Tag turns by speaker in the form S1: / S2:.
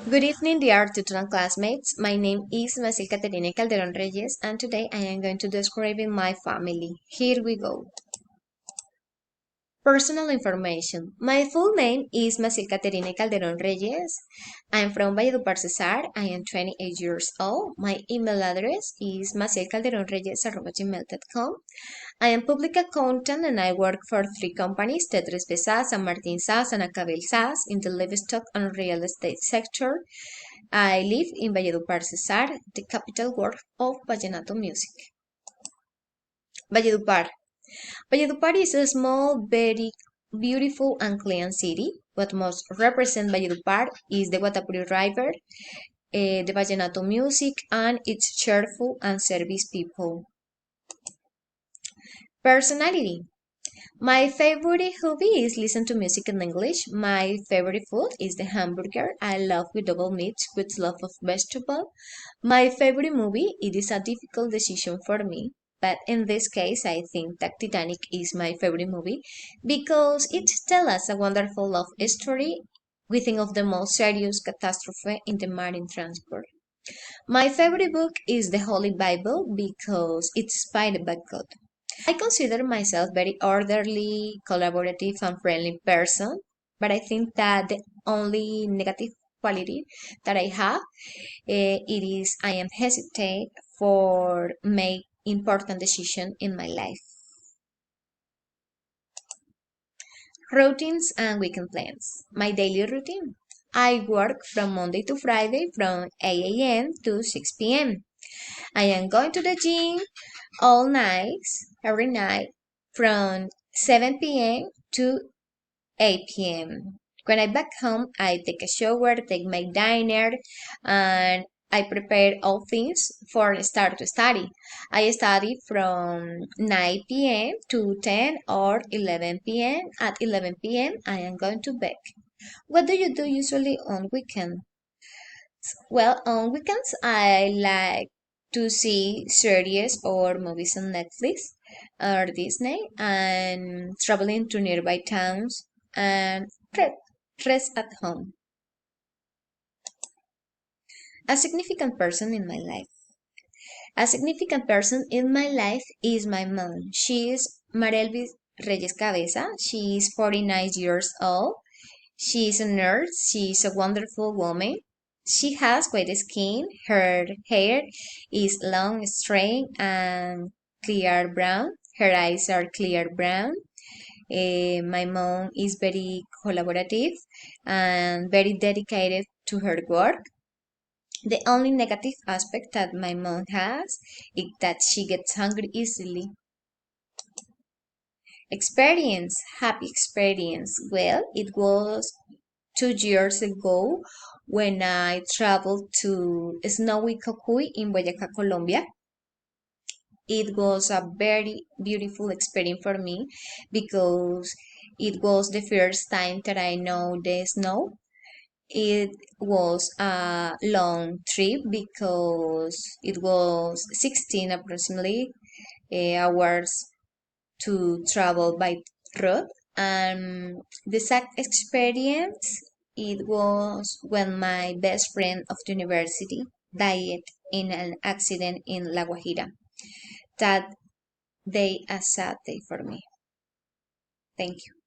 S1: Good evening, dear tutoral classmates. My name is Maciel Caterina Calderon Reyes, and today I am going to describe my family. Here we go. Personal information. My full name is Maciel Caterina Calderon Reyes. I'm from Valledupar, Cesar. I am 28 years old. My email address is macielcalderonreyes@gmail.com. I am public accountant and I work for three companies, Tetris SA, San Martin SAS, and Acabel SAS in the livestock and real estate sector. I live in Valledupar, Cesar, the capital word of Vallenato music. Valledupar. Valledupar is a small, very beautiful and clean city. What most represents Valledupar is the Guatapuri River, the Vallenato music, and its cheerful and service people. Personality. My favorite hobby is listen to music in English. My favorite food is the hamburger. I love with double meat with lots of vegetable. My favorite movie, it is a difficult decision for me, but in this case I think that Titanic is my favorite movie because it tells us a wonderful love story within of the most serious catastrophe in the marine transport. My favorite book is the Holy Bible because it's inspired by God. I consider myself very orderly, collaborative, and friendly person, but I think that the only negative quality that I have it is I am hesitate for make important decision in my life. Routines and weekend plans. My daily routine. I work from Monday to Friday from 8 a.m. to 6 p.m. I am going to the gym all night, every night, from 7 p.m. to 8 p.m. When I back home, I take a shower, take my dinner, and I prepare all things for start to study. I study from 9 p.m. to 10 or 11 p.m. At 11 p.m., I am going to bed. What do you do usually on weekend? Well, on weekends, I like to see series or movies on Netflix or Disney and traveling to nearby towns and rest at home. A significant person in my life. A significant person in my life is my mom. She is Marelvis Reyes Cabeza. She is 49 years old. She is a nurse. She is a wonderful woman. She has white skin. Her hair is long, straight, and clear brown. Her eyes are clear brown. My mom is very collaborative and very dedicated to her work. The only negative aspect that my mom has is that she gets hungry easily. Experience, happy experience. Well, it was 2 years ago when I traveled to snowy Cocuy in Boyacá, Colombia. It was a very beautiful experience for me because it was the first time that I know the snow. It was a long trip because it was 16 approximately hours to travel by road. And the sad experience it was when my best friend of the university died in an accident in La Guajira. That day a sad day for me. Thank you.